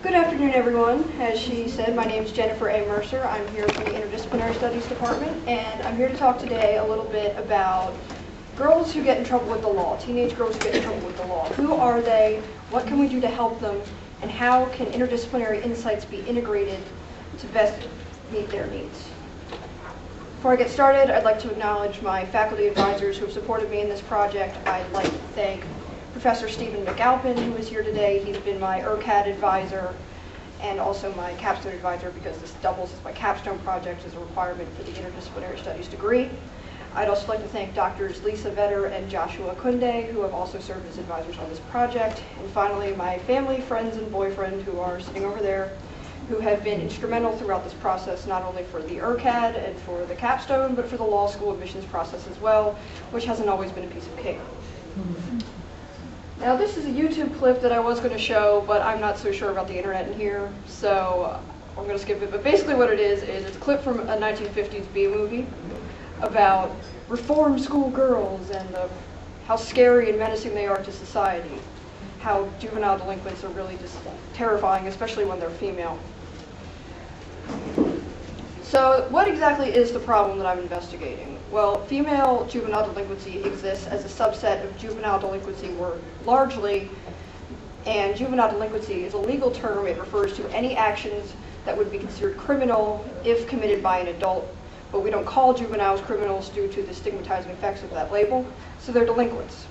Good afternoon, everyone. As she said, my name is Jennifer A. Mercer. I'm here from the Interdisciplinary Studies Department, and I'm here to talk today a little bit about girls who get in trouble with the law, teenage girls who get in trouble with the law. Who are they? What can we do to help them? And how can interdisciplinary insights be integrated to best meet their needs? Before I get started, I'd like to acknowledge my faculty advisors who have supported me in this project. I'd like to thank Professor Stephen McAlpin, who is here today. He's been my URCAD advisor and also my capstone advisor because this doubles as my capstone project as a requirement for the Interdisciplinary Studies degree. I'd also like to thank Drs. Lisa Vetter and Joshua Kunde, who have also served as advisors on this project. And finally, my family, friends, and boyfriend, who are sitting over there, who have been instrumental throughout this process, not only for the URCAD and for the capstone, but for the law school admissions process as well, which hasn't always been a piece of cake. Now, this is a YouTube clip that I was going to show, but I'm not so sure about the internet in here, so I'm going to skip it. But basically what it is it's a clip from a 1950s B-movie about reformed school girls and how scary and menacing they are to society, how juvenile delinquents are really just terrifying, especially when they're female. So what exactly is the problem that I'm investigating? Well, female juvenile delinquency exists as a subset of juvenile delinquency largely, and juvenile delinquency is a legal term. It refers to any actions that would be considered criminal if committed by an adult, but we don't call juveniles criminals due to the stigmatizing effects of that label, so they're delinquents.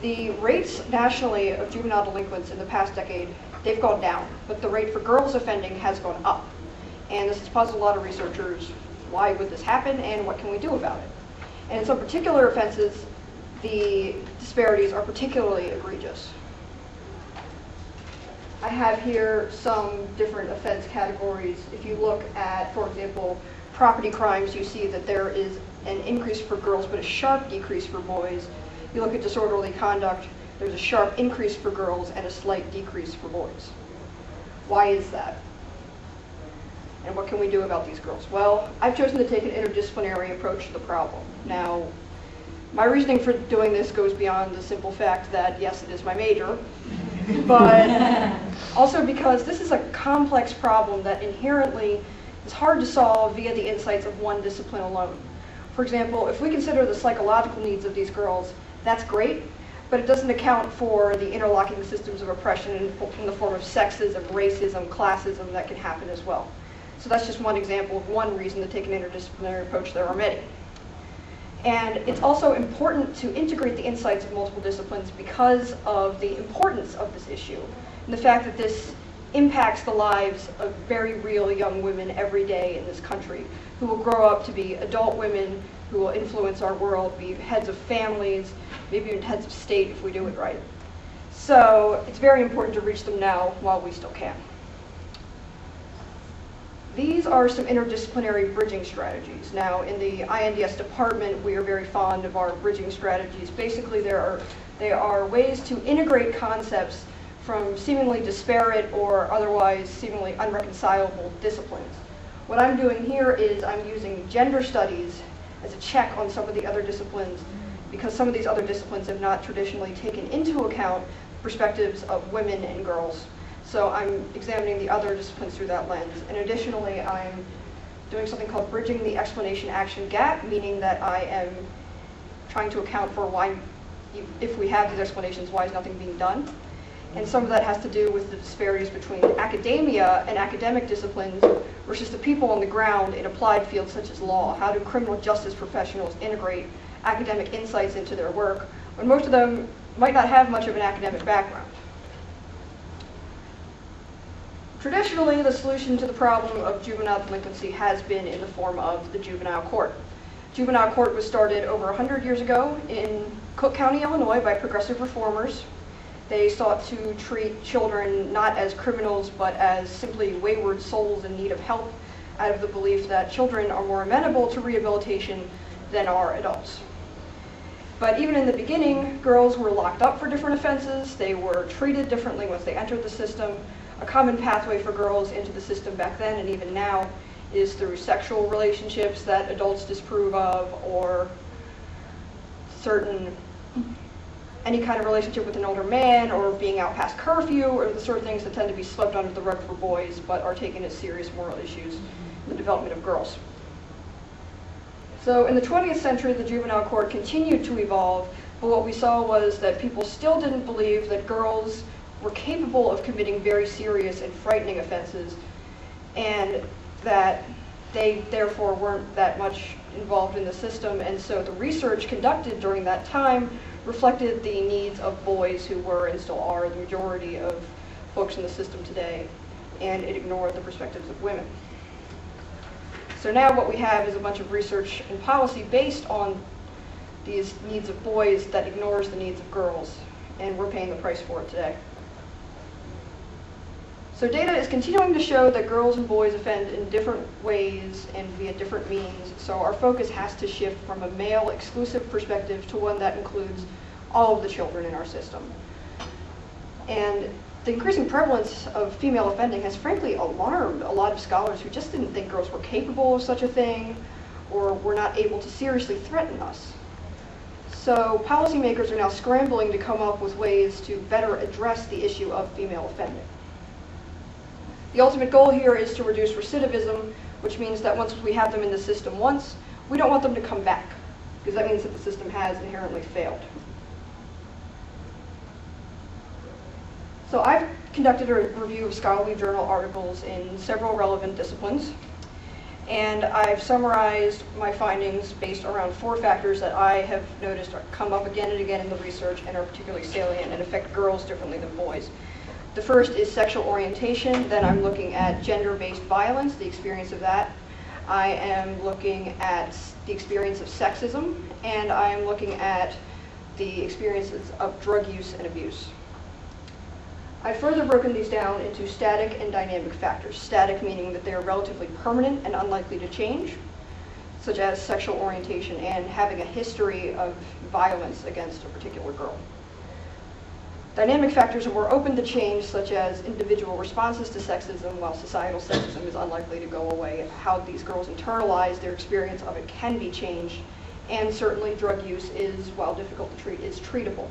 The rates nationally of juvenile delinquents in the past decade, they've gone down, but the rate for girls offending has gone up. And this has puzzled a lot of researchers. Why would this happen, and what can we do about it? And in some particular offenses, the disparities are particularly egregious. I have here some different offense categories. If you look at, for example, property crimes, you see that there is an increase for girls, but a sharp decrease for boys. You look at disorderly conduct, there's a sharp increase for girls and a slight decrease for boys. Why is that? And what can we do about these girls? Well, I've chosen to take an interdisciplinary approach to the problem. Now, my reasoning for doing this goes beyond the simple fact that, yes, it is my major, but also because this is a complex problem that inherently is hard to solve via the insights of one discipline alone. For example, if we consider the psychological needs of these girls, that's great, but it doesn't account for the interlocking systems of oppression in the form of sexism, racism, classism that can happen as well. So that's just one example of one reason to take an interdisciplinary approach. There are many. And it's also important to integrate the insights of multiple disciplines because of the importance of this issue and the fact that this impacts the lives of very real young women every day in this country who will grow up to be adult women who will influence our world, be heads of families, maybe even heads of state if we do it right. So it's very important to reach them now while we still can. These are some interdisciplinary bridging strategies. Now, in the INDS department, we are very fond of our bridging strategies. Basically, they are ways to integrate concepts from seemingly disparate or otherwise seemingly unreconcilable disciplines. What I'm doing here is I'm using gender studies as a check on some of the other disciplines because some of these other disciplines have not traditionally taken into account perspectives of women and girls. So I'm examining the other disciplines through that lens. And additionally, I'm doing something called bridging the explanation-action gap, meaning that I am trying to account for why, if we have these explanations, why is nothing being done? And some of that has to do with the disparities between academia and academic disciplines versus the people on the ground in applied fields such as law. How do criminal justice professionals integrate academic insights into their work when most of them might not have much of an academic background? Traditionally, the solution to the problem of juvenile delinquency has been in the form of the juvenile court. Juvenile court was started over 100 years ago in Cook County, Illinois by progressive reformers. They sought to treat children not as criminals, but as simply wayward souls in need of help, out of the belief that children are more amenable to rehabilitation than are adults. But even in the beginning, girls were locked up for different offenses. They were treated differently once they entered the system. A common pathway for girls into the system back then and even now is through sexual relationships that adults disapprove of, or certain any kind of relationship with an older man or being out past curfew or the sort of things that tend to be swept under the rug for boys but are taken as serious moral issues in the development of girls. So in the 20th century, the juvenile court continued to evolve, but what we saw was that people still didn't believe that girls were capable of committing very serious and frightening offenses, and that they therefore weren't that much involved in the system. And so the research conducted during that time reflected the needs of boys, who were and still are the majority of folks in the system today, and it ignored the perspectives of women. So now what we have is a bunch of research and policy based on these needs of boys that ignores the needs of girls, and we're paying the price for it today. So data is continuing to show that girls and boys offend in different ways and via different means, so our focus has to shift from a male exclusive perspective to one that includes all of the children in our system. And the increasing prevalence of female offending has frankly alarmed a lot of scholars who just didn't think girls were capable of such a thing or were not able to seriously threaten us. So policymakers are now scrambling to come up with ways to better address the issue of female offending. The ultimate goal here is to reduce recidivism, which means that once we have them in the system once, we don't want them to come back, because that means that the system has inherently failed. So I've conducted a review of scholarly journal articles in several relevant disciplines, and I've summarized my findings based around 4 factors that I have noticed come up again and again in the research and are particularly salient and affect girls differently than boys. The first is sexual orientation, then I'm looking at gender-based violence, the experience of that. I am looking at the experience of sexism, and I am looking at the experiences of drug use and abuse. I've further broken these down into static and dynamic factors. Static meaning that they are relatively permanent and unlikely to change, such as sexual orientation and having a history of violence against a particular girl. Dynamic factors are more open to change, such as individual responses to sexism, while societal sexism is unlikely to go away. How these girls internalize their experience of it can be changed, and certainly drug use is, while difficult to treat, is treatable.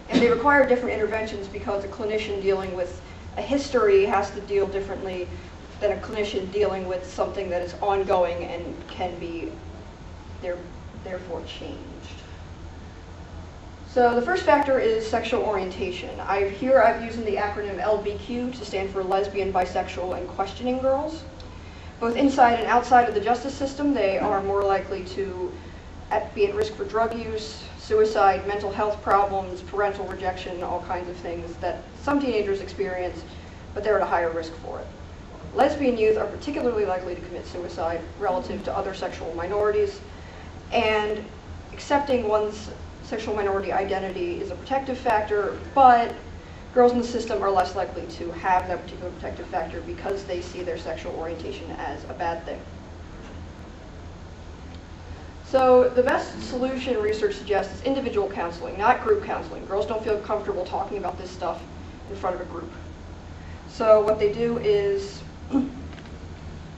And they require different interventions because a clinician dealing with a history has to deal differently than a clinician dealing with something that is ongoing and can be therefore changed. So the first factor is sexual orientation. Here I've used the acronym LBQ to stand for lesbian, bisexual, and questioning girls. Both inside and outside of the justice system, they are more likely to be at risk for drug use, suicide, mental health problems, parental rejection, all kinds of things that some teenagers experience, but they're at a higher risk for it. Lesbian youth are particularly likely to commit suicide relative to other sexual minorities, and accepting one's sexual minority identity is a protective factor, but girls in the system are less likely to have that particular protective factor because they see their sexual orientation as a bad thing. So the best solution research suggests is individual counseling, not group counseling. Girls don't feel comfortable talking about this stuff in front of a group. So what they do is,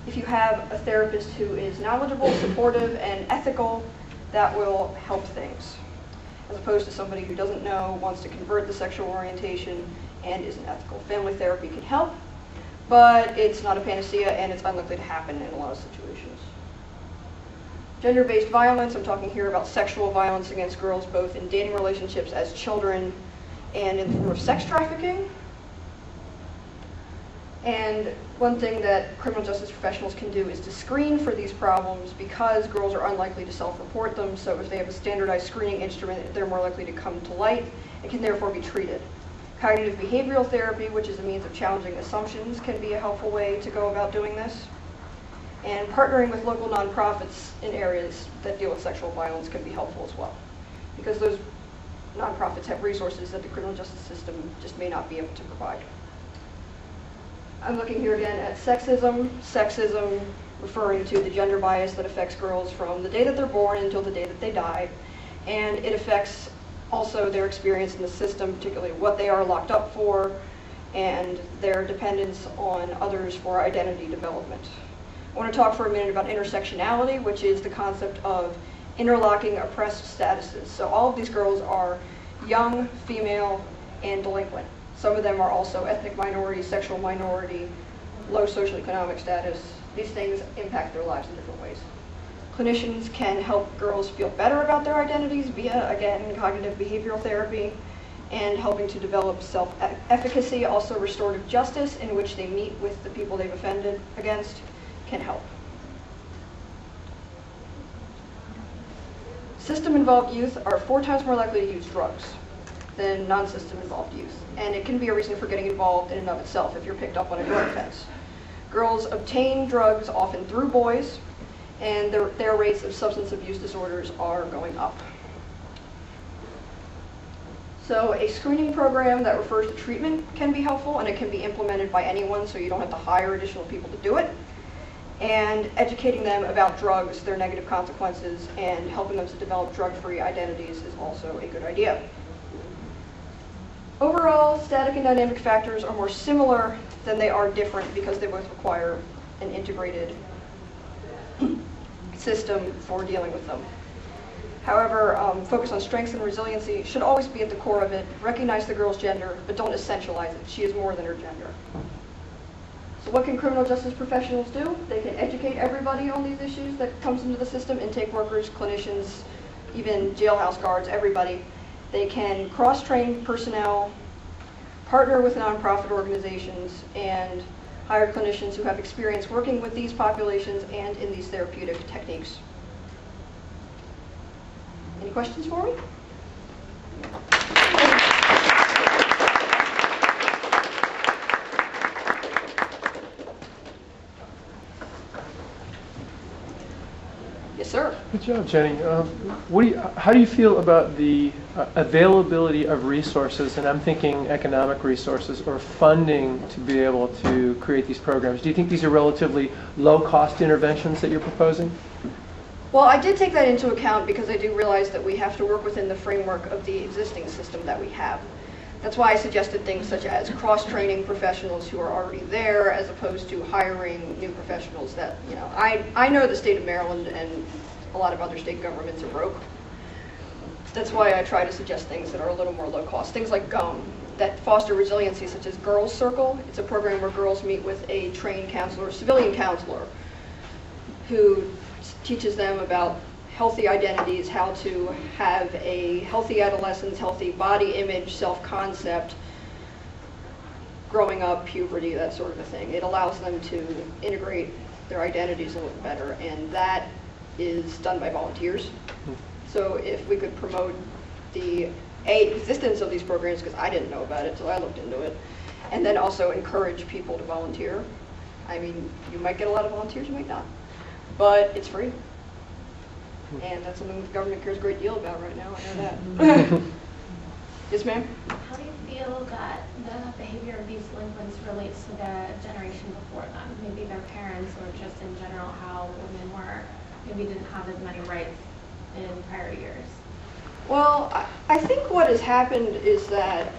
if you have a therapist who is knowledgeable, supportive, and ethical, that will help things, as opposed to somebody who doesn't know, wants to convert the sexual orientation, and isn't ethical. Family therapy can help, but it's not a panacea, and it's unlikely to happen in a lot of situations. Gender-based violence, I'm talking here about sexual violence against girls, both in dating relationships as children and in the form of sex trafficking. And one thing that criminal justice professionals can do is to screen for these problems, because girls are unlikely to self-report them, so if they have a standardized screening instrument, they're more likely to come to light and can therefore be treated. Cognitive behavioral therapy, which is a means of challenging assumptions, can be a helpful way to go about doing this. And partnering with local nonprofits in areas that deal with sexual violence can be helpful as well, because those nonprofits have resources that the criminal justice system just may not be able to provide. I'm looking here again at sexism. Sexism referring to the gender bias that affects girls from the day that they're born until the day that they die, and it affects also their experience in the system, particularly what they are locked up for and their dependence on others for identity development. I want to talk for a minute about intersectionality, which is the concept of interlocking oppressed statuses. So all of these girls are young, female, and delinquent. Some of them are also ethnic minority, sexual minority, low socioeconomic status. These things impact their lives in different ways. Clinicians can help girls feel better about their identities via, again, cognitive behavioral therapy and helping to develop self-efficacy. Also, restorative justice, in which they meet with the people they've offended against, can help. System-involved youth are 4 times more likely to use drugs than non-system involved youth. And it can be a reason for getting involved in and of itself if you're picked up on a drug offense. Girls obtain drugs often through boys, and their rates of substance abuse disorders are going up. So a screening program that refers to treatment can be helpful, and it can be implemented by anyone, so you don't have to hire additional people to do it. And educating them about drugs, their negative consequences, and helping them to develop drug-free identities is also a good idea. Overall, static and dynamic factors are more similar than they are different because they both require an integrated system for dealing with them. However, focus on strengths and resiliency should always be at the core of it. Recognize the girl's gender, but don't essentialize it. She is more than her gender. So what can criminal justice professionals do? They can educate everybody on these issues that comes into the system, intake workers, clinicians, even jailhouse guards, everybody. They can cross-train personnel, partner with nonprofit organizations, and hire clinicians who have experience working with these populations and in these therapeutic techniques. Any questions for me? Yes, sir. Good job, Jenny. How do you feel about the availability of resources, and I'm thinking economic resources or funding to be able to create these programs? Do you think these are relatively low-cost interventions that you're proposing? Well, I did take that into account because I do realize that we have to work within the framework of the existing system that we have. That's why I suggested things such as cross-training professionals who are already there as opposed to hiring new professionals that, you know, I know the state of Maryland and a lot of other state governments are broke. That's why I try to suggest things that are a little more low cost. Things like that foster resiliency, such as Girls Circle. It's a program where girls meet with a trained counselor, civilian counselor, who teaches them about healthy identities, how to have a healthy adolescence, healthy body image, self-concept, growing up, puberty, that sort of a thing. It allows them to integrate their identities a little better, and that is done by volunteers. So if we could promote the existence of these programs, because I didn't know about it, so I looked into it, and then also encourage people to volunteer. I mean, you might get a lot of volunteers, you might not, but it's free. And that's something the government cares a great deal about right now, I know that. Yes, ma'am? How do you feel that the behavior of these delinquents relates to the generation before them? Maybe their parents, or just in general how women maybe didn't have as many rights in prior years? Well, I think what has happened is that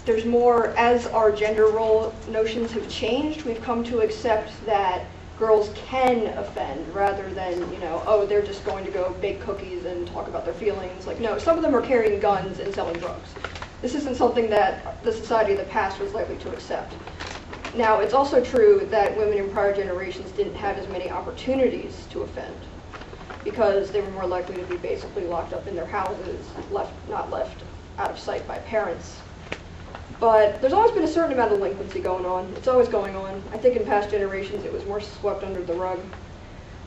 there's more, as our gender role notions have changed, we've come to accept that girls can offend rather than, you know, oh, they're just going to go bake cookies and talk about their feelings. Like, no, some of them are carrying guns and selling drugs. This isn't something that the society of the past was likely to accept. Now, it's also true that women in prior generations didn't have as many opportunities to offend because they were more likely to be basically locked up in their houses, not left out of sight by parents. But there's always been a certain amount of delinquency going on. It's always going on. I think in past generations it was more swept under the rug.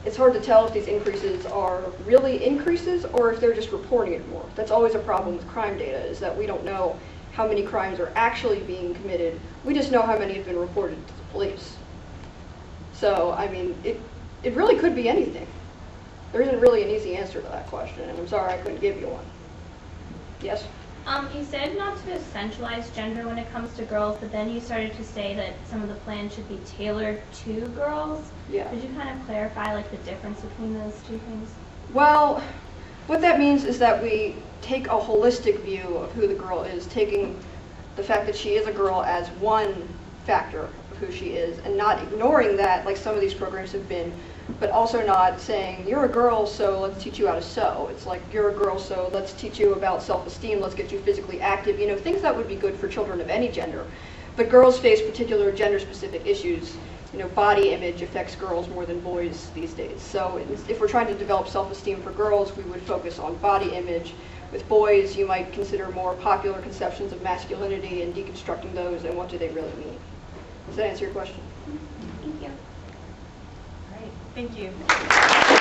It's hard to tell if these increases are really increases or if they're just reporting it more. That's always a problem with crime data, is that we don't know how many crimes are actually being committed. We just know how many have been reported to the police. So, I mean, it really could be anything. There isn't really an easy answer to that question, and I'm sorry I couldn't give you one. Yes? You said not to essentialize gender when it comes to girls, but then you started to say that some of the plans should be tailored to girls. Yeah. Could you kind of clarify like the difference between those two things? Well, what that means is that we take a holistic view of who the girl is, taking the fact that she is a girl as one factor of who she is, and not ignoring that, like some of these programs have been, but also not saying, you're a girl, so let's teach you how to sew. It's like, you're a girl, so let's teach you about self-esteem, let's get you physically active, you know, things that would be good for children of any gender. But girls face particular gender-specific issues. You know, body image affects girls more than boys these days. So if we're trying to develop self-esteem for girls, we would focus on body image. With boys, you might consider more popular conceptions of masculinity and deconstructing those and what do they really mean. Does that answer your question? Thank you. All right, thank you.